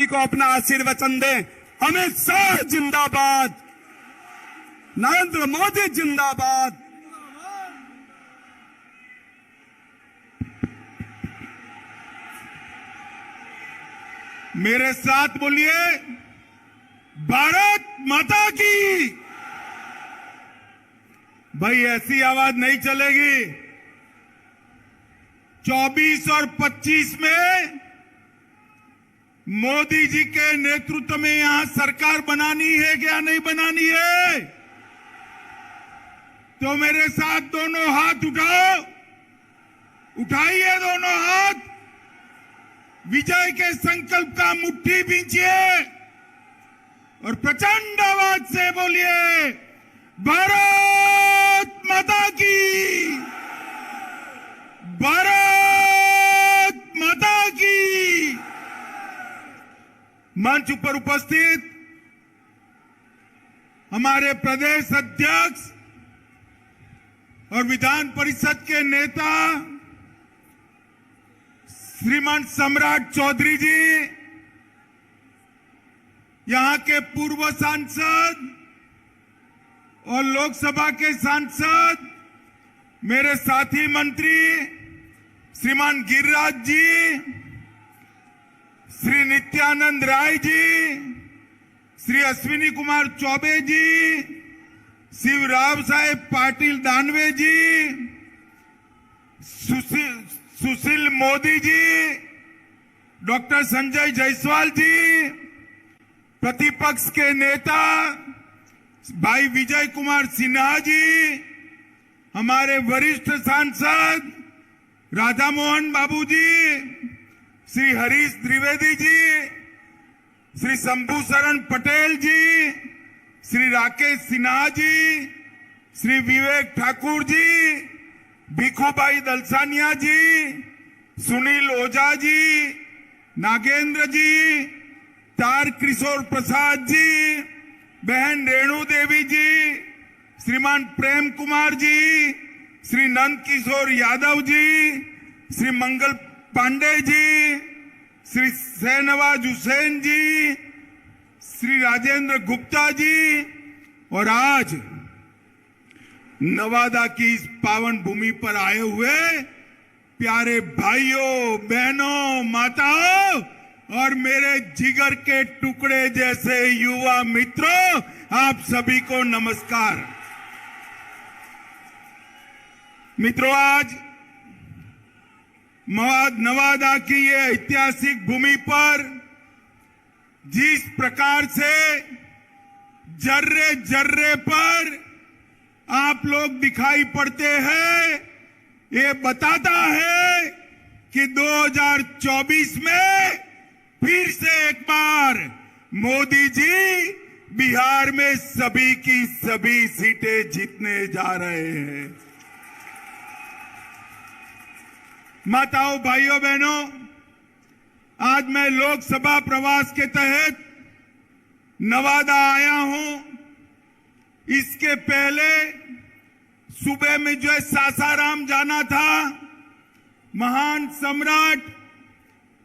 को अपना आशीर्वचन दें। अमित शाह जिंदाबाद, नरेंद्र मोदी जिंदाबाद। मेरे साथ बोलिए, भारत माता की। भाई ऐसी आवाज नहीं चलेगी। 24 और 25 में मोदी जी के नेतृत्व में यहां सरकार बनानी है क्या नहीं बनानी है? तो मेरे साथ दोनों हाथ उठाओ, उठाइए दोनों हाथ, विजय के संकल्प का मुट्ठी बींचिए और प्रचंड आवाज से बोलिए, भारत माता की, भारत माता की। मंच पर उपस्थित हमारे प्रदेश अध्यक्ष और विधान परिषद के नेता श्रीमान सम्राट चौधरी जी, यहां के पूर्व सांसद और लोकसभा के सांसद, मेरे साथी मंत्री श्रीमान गिरिराज जी, श्री नित्यानंद राय जी, श्री अश्विनी कुमार चौबे जी, शिवराव साहेब पाटिल दानवे जी, सुशील मोदी जी, डॉक्टर संजय जायसवाल जी, प्रतिपक्ष के नेता भाई विजय कुमार सिन्हा जी, हमारे वरिष्ठ सांसद राधा मोहन बाबू जी, श्री हरीश द्विवेदी जी, श्री शंभू शरण पटेल जी, श्री राकेश सिन्हा जी, श्री विवेक ठाकुर जी, भिखूभाई दलसानिया जी, सुनील ओझा जी, नागेंद्र जी, तार किशोर प्रसाद जी, बहन रेणु देवी जी, श्रीमान प्रेम कुमार जी, श्री नंद किशोर यादव जी, श्री मंगल पांडे जी, श्री शहनवाज हुसैन जी, श्री राजेंद्र गुप्ता जी, और आज नवादा की इस पावन भूमि पर आए हुए प्यारे भाइयों, बहनों, माताओं और मेरे जिगर के टुकड़े जैसे युवा मित्रों, आप सभी को नमस्कार। मित्रों, आज नवादा की ये ऐतिहासिक भूमि पर जिस प्रकार से जर्रे जर्रे पर आप लोग दिखाई पड़ते हैं, ये बताता है कि 2024 में फिर से एक बार मोदी जी बिहार में सभी की सभी सीटें जीतने जा रहे हैं। माताओं, भाइयों, बहनों, आज मैं लोकसभा प्रवास के तहत नवादा आया हूं। इसके पहले सुबह में जो है सासाराम जाना था। महान सम्राट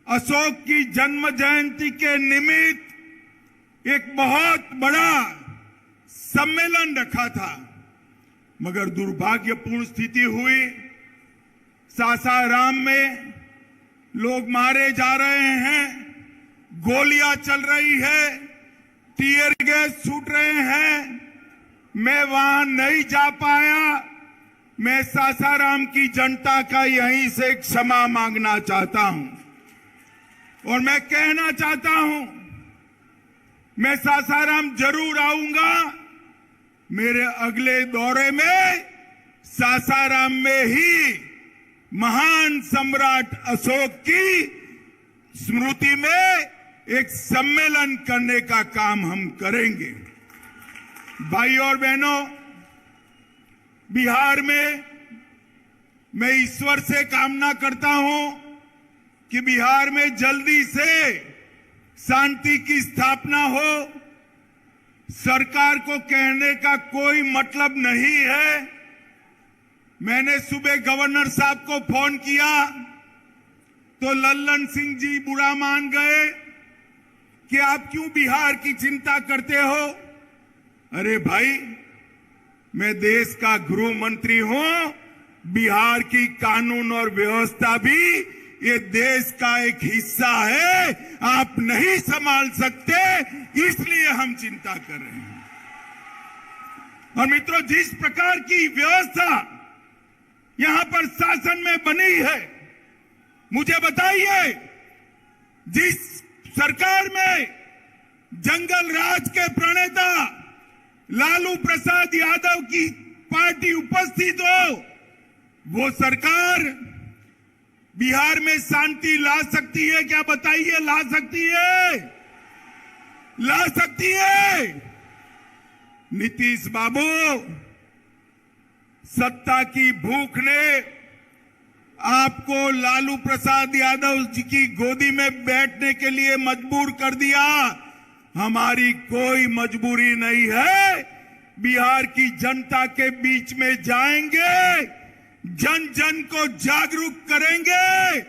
अशोक की जन्म जयंती के निमित्त एक बहुत बड़ा सम्मेलन रखा था, मगर दुर्भाग्यपूर्ण स्थिति हुई। सासाराम में लोग मारे जा रहे हैं, गोलियां चल रही है, टीयर गैस छूट रहे हैं। मैं वहां नहीं जा पाया। मैं सासाराम की जनता का यहीं से क्षमा मांगना चाहता हूं और मैं कहना चाहता हूं, मैं सासाराम जरूर आऊंगा। मेरे अगले दौरे में सासाराम में ही महान सम्राट अशोक की स्मृति में एक सम्मेलन करने का काम हम करेंगे। भाइयों और बहनों, बिहार में मैं ईश्वर से कामना करता हूं कि बिहार में जल्दी से शांति की स्थापना हो। सरकार को कहने का कोई मतलब नहीं है। मैंने सुबह गवर्नर साहब को फोन किया तो लल्लन सिंह जी बुरा मान गए। कि आप क्यों बिहार की चिंता करते हो। अरे भाई, मैं देश का गृह मंत्री हूं। बिहार की कानून और व्यवस्था भी ये देश का एक हिस्सा है। आप नहीं संभाल सकते, इसलिए हम चिंता कर रहे हैं। और मित्रों, जिस प्रकार की व्यवस्था यहां पर शासन में बनी है, मुझे बताइए, जिस सरकार में जंगल राज के प्रणेता लालू प्रसाद यादव की पार्टी उपस्थित हो, वो सरकार बिहार में शांति ला सकती है क्या? बताइए, ला सकती है? ला सकती है? नीतीश बाबू, सत्ता की भूख ने आपको लालू प्रसाद यादव जी की गोदी में बैठने के लिए मजबूर कर दिया। हमारी कोई मजबूरी नहीं है। बिहार की जनता के बीच में जाएंगे, जन जन को जागरूक करेंगे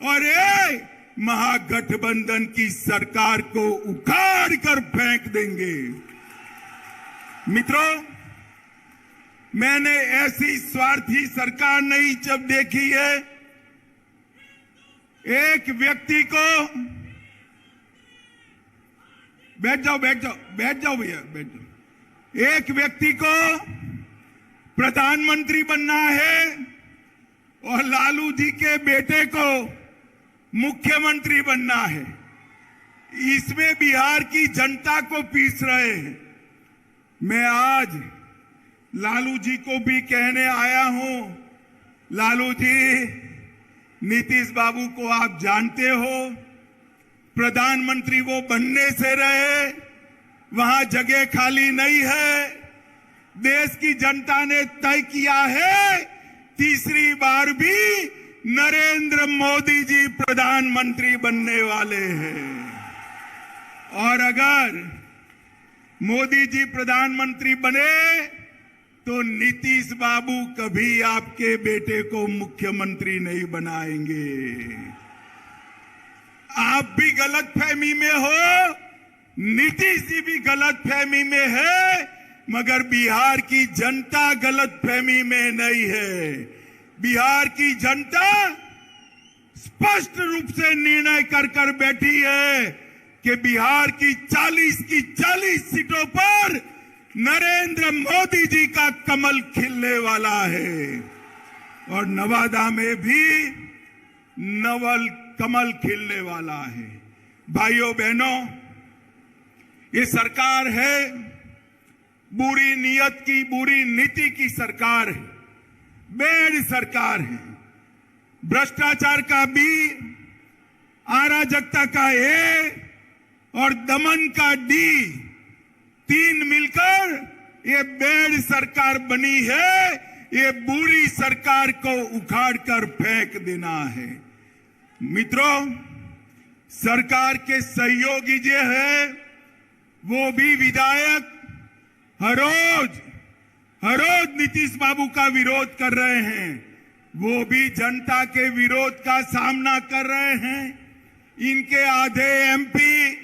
और ये महागठबंधन की सरकार को उखाड़ कर फेंक देंगे। मित्रों, मैंने ऐसी स्वार्थी सरकार नहीं जब देखी है। एक व्यक्ति को, बैठ जाओ भैया, बैठ जाओ। एक व्यक्ति को प्रधानमंत्री बनना है और लालू जी के बेटे को मुख्यमंत्री बनना है। इसमें बिहार की जनता को पीस रहे हैं। मैं आज लालू जी को भी कहने आया हूं, लालू जी, नीतीश बाबू को आप जानते हो, प्रधानमंत्री वो बनने से रहे, वहां जगह खाली नहीं है। देश की जनता ने तय किया है, तीसरी बार भी नरेंद्र मोदी जी प्रधानमंत्री बनने वाले हैं। और अगर मोदी जी प्रधानमंत्री बने तो नीतीश बाबू कभी आपके बेटे को मुख्यमंत्री नहीं बनाएंगे। आप भी गलतफहमी में हो, नीतीश जी भी गलतफहमी में है, मगर बिहार की जनता गलतफहमी में नहीं है। बिहार की जनता स्पष्ट रूप से निर्णय कर बैठी है कि बिहार की 40 सीटों पर नरेंद्र मोदी जी का कमल खिलने वाला है और नवादा में भी नवल कमल खिलने वाला है। भाइयों बहनों, ये सरकार है बुरी नीयत की, बुरी नीति की सरकार है, बेड सरकार है। भ्रष्टाचार का बी, अराजकता का ए और दमन का डी, तीन मिलकर ये बेड सरकार बनी है। ये बुरी सरकार को उखाड़ कर फेंक देना है। मित्रों, सरकार के सहयोगी जो है वो भी विधायक हर रोज नीतीश बाबू का विरोध कर रहे हैं। वो भी जनता के विरोध का सामना कर रहे हैं। इनके आधे एमपी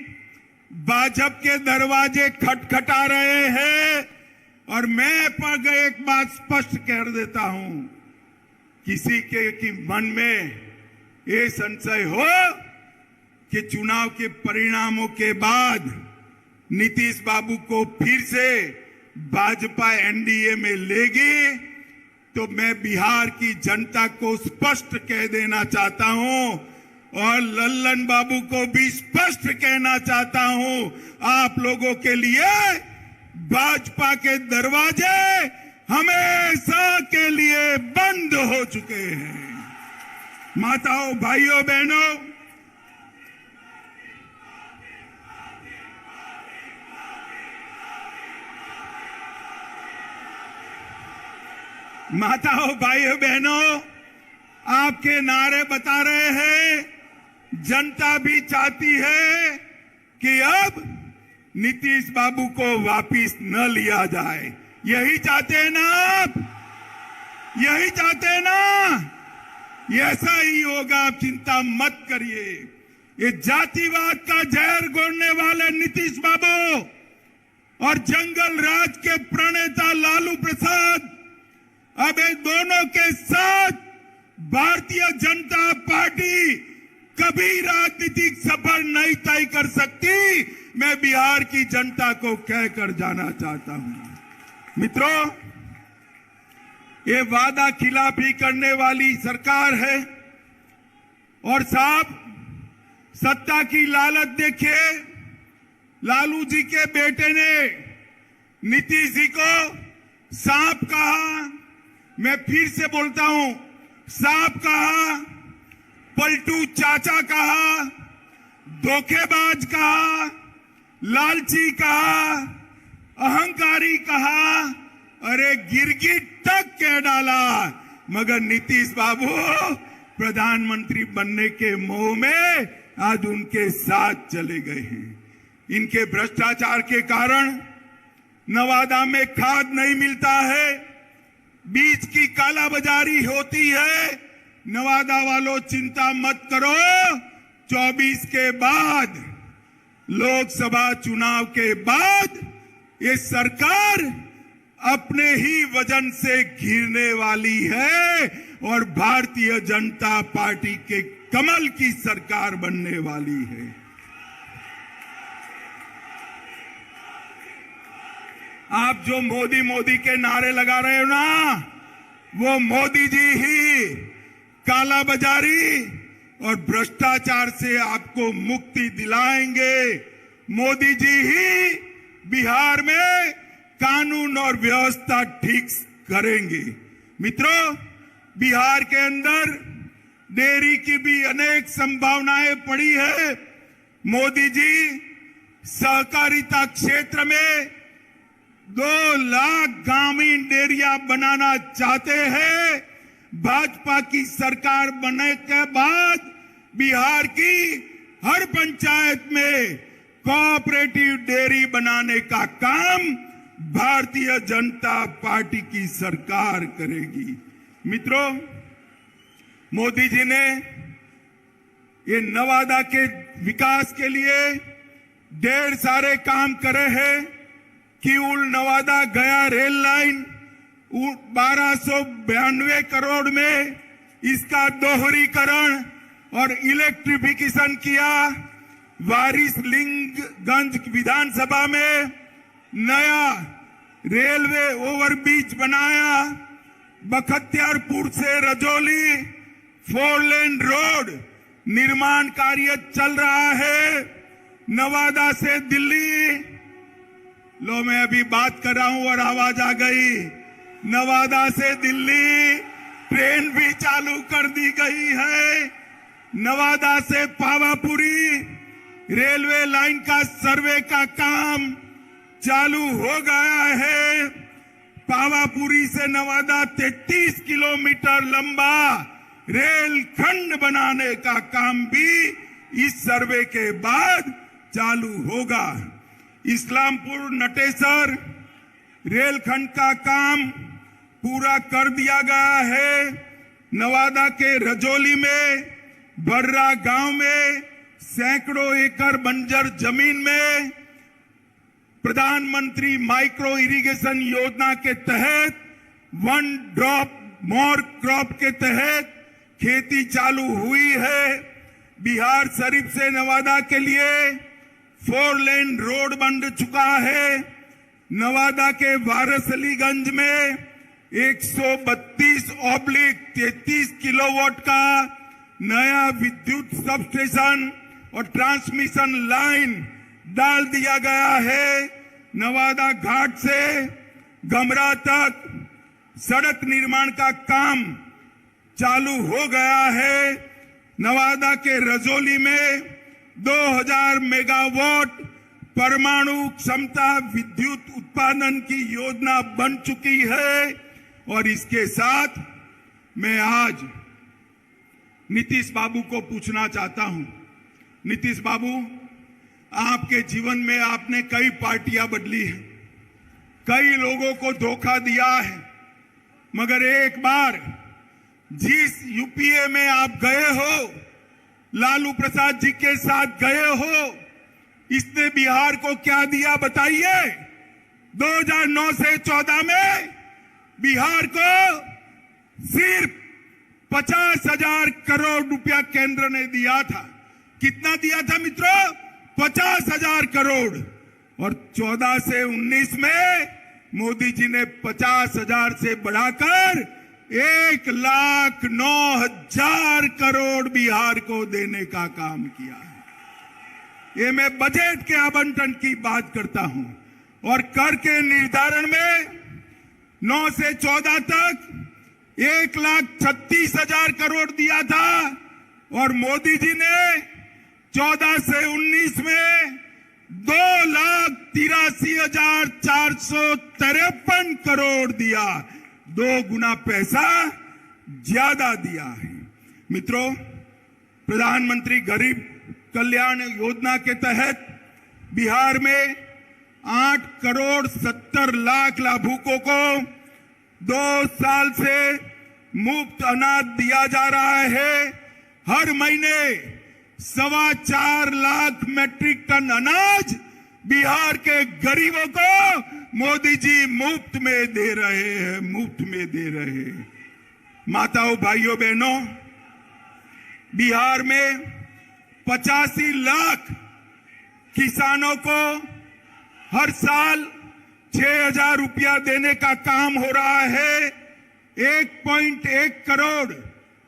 भाजपा के दरवाजे खटखटा रहे हैं। और मैं पर एक बात स्पष्ट कर देता हूं, किसी के मन में ये संशय हो कि चुनाव के परिणामों के बाद नीतीश बाबू को फिर से भाजपा एनडीए में लेगी, तो मैं बिहार की जनता को स्पष्ट कह देना चाहता हूं और लल्लन बाबू को भी स्पष्ट कहना चाहता हूं, आप लोगों के लिए भाजपा के दरवाजे हमेशा के लिए बंद हो चुके हैं। माताओं, भाइयों, बहनों, आपके नारे बता रहे हैं, जनता भी चाहती है कि अब नीतीश बाबू को वापिस न लिया जाए। यही चाहते हैं ना आप? यही चाहते हैं ना? ऐसा ही होगा, आप चिंता मत करिए। ये जातिवाद का जहर घोलने वाले नीतीश बाबू और जंगल राज के प्रणेता लालू प्रसाद अब इन दोनों के साथ भारतीय जनता पार्टी कभी राजनीतिक सफर नहीं तय कर सकती, मैं बिहार की जनता को कहकर जाना चाहता हूं। मित्रों, ये वादा खिलाफी करने वाली सरकार है और साहब सत्ता की लालच देखिए। लालू जी के बेटे ने नीतीश जी को सांप कहा, मैं फिर से बोलता हूं, सांप कहा, पलटू चाचा कहा, धोखेबाज कहा, लालची कहा, अहंकारी कहा, अरे गिरगिट तक कह डाला, मगर नीतीश बाबू प्रधानमंत्री बनने के मोह में आज उनके साथ चले गए हैं। इनके भ्रष्टाचार के कारण नवादा में खाद नहीं मिलता है, बीज की कालाबाजारी होती है। नवादा वालों चिंता मत करो, 24 के बाद, लोकसभा चुनाव के बाद ये सरकार अपने ही वजन से घिरने वाली है और भारतीय जनता पार्टी के कमल की सरकार बनने वाली है। आप जो मोदी मोदी के नारे लगा रहे हो ना, वो मोदी जी ही कालाबाजारी और भ्रष्टाचार से आपको मुक्ति दिलाएंगे। मोदी जी ही बिहार में कानून और व्यवस्था ठीक करेंगे। मित्रों, बिहार के अंदर डेयरी की भी अनेक संभावनाएं पड़ी है। मोदी जी सहकारिता क्षेत्र में 2 लाख ग्रामीण डेयरिया बनाना चाहते हैं। भाजपा की सरकार बनने के बाद बिहार की हर पंचायत में कोऑपरेटिव डेयरी बनाने का काम भारतीय जनता पार्टी की सरकार करेगी। मित्रों, मोदी जी ने ये नवादा के विकास के लिए ढेर सारे काम करे हैं। किऊल नवादा गया रेल लाइन 1292 करोड़ में इसका दोहरीकरण और इलेक्ट्रिफिकेशन किया। वारिसलिंगगंज विधानसभा में नया रेलवे ओवरब्रिज बनाया। बख्तियारपुर से रजौली 4 लेन रोड निर्माण कार्य चल रहा है। नवादा से दिल्ली, लो मैं अभी बात कर रहा हूं और आवाज आ गई, नवादा से दिल्ली ट्रेन भी चालू कर दी गई है। नवादा से पावापुरी रेलवे लाइन का सर्वे का काम चालू हो गया है। पावापुरी से नवादा 33 किलोमीटर लंबा रेल खंड बनाने का काम भी इस सर्वे के बाद चालू होगा। इस्लामपुर नटेसर रेलखंड का काम पूरा कर दिया गया है। नवादा के रजौली में बर्रा गांव में सैकड़ों एकड़ बंजर जमीन में प्रधानमंत्री माइक्रो इरिगेशन योजना के तहत 1 ड्रॉप मोर क्रॉप के तहत खेती चालू हुई है। बिहार शरीफ से नवादा के लिए 4 लेन रोड बन चुका है। नवादा के वारसलीगंज में 132/33 किलोवाट का नया विद्युत सबस्टेशन और ट्रांसमिशन लाइन डाल दिया गया है। नवादा घाट से गमरा तक सड़क निर्माण का काम चालू हो गया है। नवादा के रजौली में 2000 मेगावाट परमाणु क्षमता विद्युत उत्पादन की योजना बन चुकी है। और इसके साथ मैं आज नीतीश बाबू को पूछना चाहता हूं, नीतीश बाबू, आपके जीवन में आपने कई पार्टियां बदली है, कई लोगों को धोखा दिया है, मगर एक बार जिस यूपीए में आप गए हो, लालू प्रसाद जी के साथ गए हो, इसने बिहार को क्या दिया बताइए? 2009 से 14 में बिहार को सिर्फ 50,000 करोड़ रुपया केंद्र ने दिया था। कितना दिया था मित्रों? 50,000 करोड़। और 14 से 19 में मोदी जी ने 50,000 से बढ़ाकर 1,09,000 करोड़ बिहार को देने का काम किया है। ये मैं बजट के आवंटन की बात करता हूं। और कर के निर्धारण में 9 से 14 तक 1,36,000 करोड़ दिया था और मोदी जी ने 14 से 19 में 2,83,453 करोड़ दिया। 2 गुना पैसा ज्यादा दिया है। मित्रों, प्रधानमंत्री गरीब कल्याण योजना के तहत बिहार में 8 करोड़ 70 लाख लाभुकों को 2 साल से मुफ्त अनाज दिया जा रहा है। हर महीने 4.25 लाख मैट्रिक टन अनाज बिहार के गरीबों को मोदी जी मुफ्त में दे रहे हैं, मुफ्त में दे रहे हैं। माताओं, भाइयों, बहनों, बिहार में 85 लाख किसानों को हर साल 6,000 रुपया देने का काम हो रहा है। 1.1 करोड़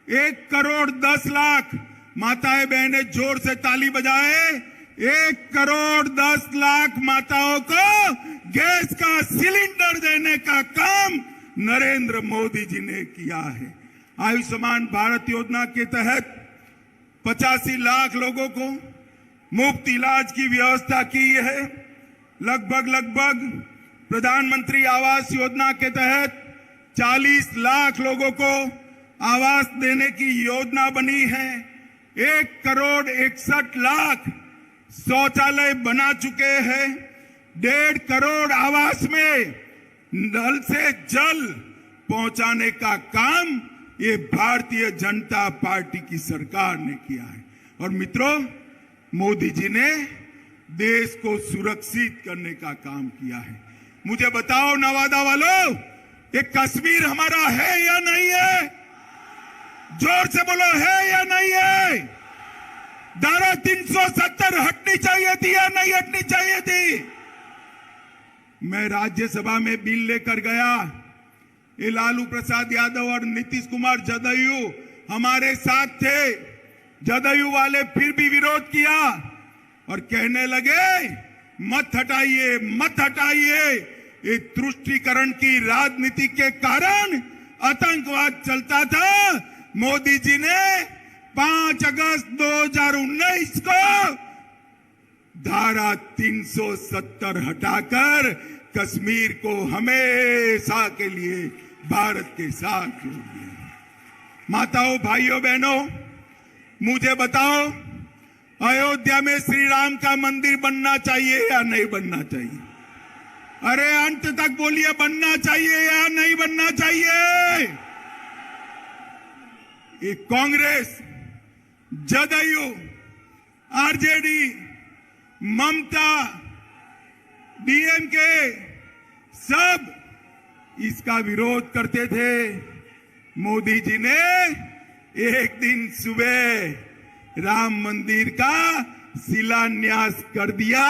1 करोड़ 10 लाख, माताएं बहनें जोर से ताली बजाए, 1 करोड़ 10 लाख माताओं को गैस का सिलेंडर देने का काम नरेंद्र मोदी जी ने किया है। आयुष्मान भारत योजना के तहत 85 लाख लोगों को मुफ्त इलाज की व्यवस्था की है। लगभग प्रधानमंत्री आवास योजना के तहत 40 लाख लोगों को आवास देने की योजना बनी है। 1 करोड़ 61 लाख शौचालय बना चुके हैं। 1.5 करोड़ आवास में नल से जल पहुंचाने का काम ये भारतीय जनता पार्टी की सरकार ने किया है। और मित्रों, मोदी जी ने देश को सुरक्षित करने का काम किया है। मुझे बताओ नवादा वालों, ये कश्मीर हमारा है या नहीं है? जोर से बोलो, है या नहीं है? धारा 370 हटनी चाहिए थी या नहीं हटनी चाहिए थी? मैं राज्यसभा में बिल लेकर गया। ये लालू प्रसाद यादव और नीतीश कुमार जदयू हमारे साथ थे। जदयू वाले फिर भी विरोध किया और कहने लगे मत हटाइए, मत हटाइए। ये तुष्टीकरण की राजनीति के कारण आतंकवाद चलता था। मोदी जी ने 5 अगस्त 2019 को धारा 370 हटाकर कश्मीर को हमेशा के लिए भारत के साथ जोड़ दिया। माताओं, भाइयों, बहनों, मुझे बताओ, अयोध्या में श्री राम का मंदिर बनना चाहिए या नहीं बनना चाहिए? अरे अंत तक बोलिए, बनना चाहिए या नहीं बनना चाहिए? ये कांग्रेस, जदयू, आरजेडी, ममता, डीएमके सब इसका विरोध करते थे। मोदी जी ने एक दिन सुबह राम मंदिर का शिलान्यास कर दिया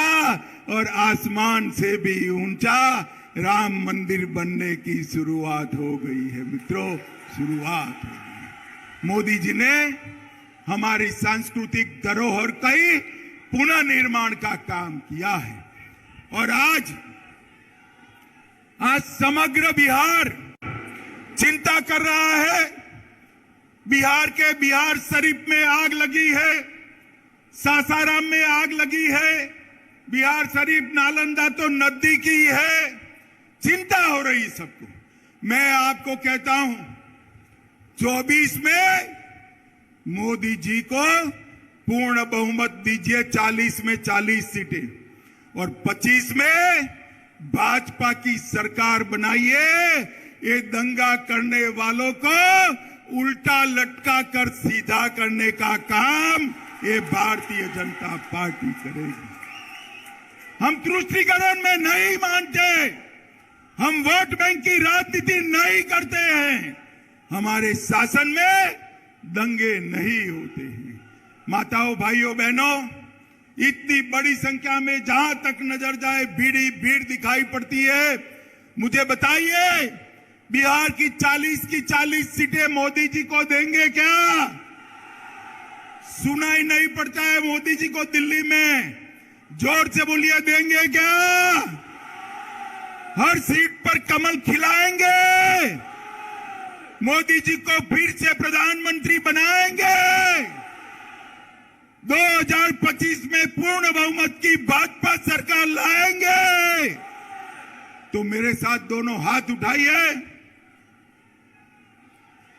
और आसमान से भी ऊंचा राम मंदिर बनने की शुरुआत हो गई है। मित्रों, शुरुआत हो गई। मोदी जी ने हमारी सांस्कृतिक धरोहर का ही पुनः निर्माण का काम किया है। और आज समग्र बिहार चिंता कर रहा है। बिहार के बिहार शरीफ में आग लगी है, सासाराम में आग लगी है। बिहार शरीफ नालंदा तो नजदीक ही है। चिंता हो रही सबको। मैं आपको कहता हूं, 24 में मोदी जी को पूर्ण बहुमत दीजिए, 40 में 40 सीटें, और 25 में भाजपा की सरकार बनाइए। ये दंगा करने वालों को उल्टा लटका कर सीधा करने का काम ये भारतीय जनता पार्टी करेगी। तुष्टीकरण में नहीं मानते, हम वोट बैंक की राजनीति नहीं करते हैं, हमारे शासन में दंगे नहीं होते हैं। माताओं, भाइयों, बहनों, इतनी बड़ी संख्या में जहां तक नजर जाए भीड़ दिखाई पड़ती है। मुझे बताइए, बिहार की 40 सीटें मोदी जी को देंगे क्या? सुनाई नहीं पड़ता है मोदी जी को दिल्ली में, जोर से बोलिए, देंगे क्या? हर सीट पर कमल खिलाएंगे, मोदी जी को फिर से प्रधानमंत्री बनाएंगे, 2025 में पूर्ण बहुमत की भाजपा सरकार लाएंगे। तो मेरे साथ दोनों हाथ उठाइए,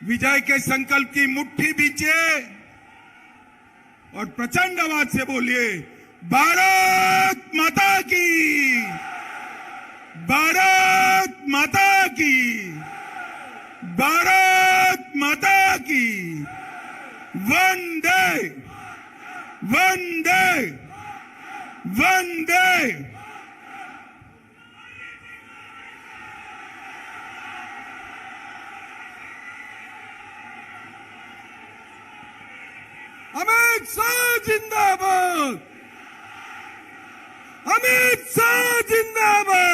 विजय के संकल्प की मुट्ठी बींचिए और प्रचंड आवाज से बोलिए, भारत माता की, भारत माता की, भारत माता की, वंदे वंदे वंदे। अमित शाह जिंदाबाद, अमित शाह जिंदाबाद।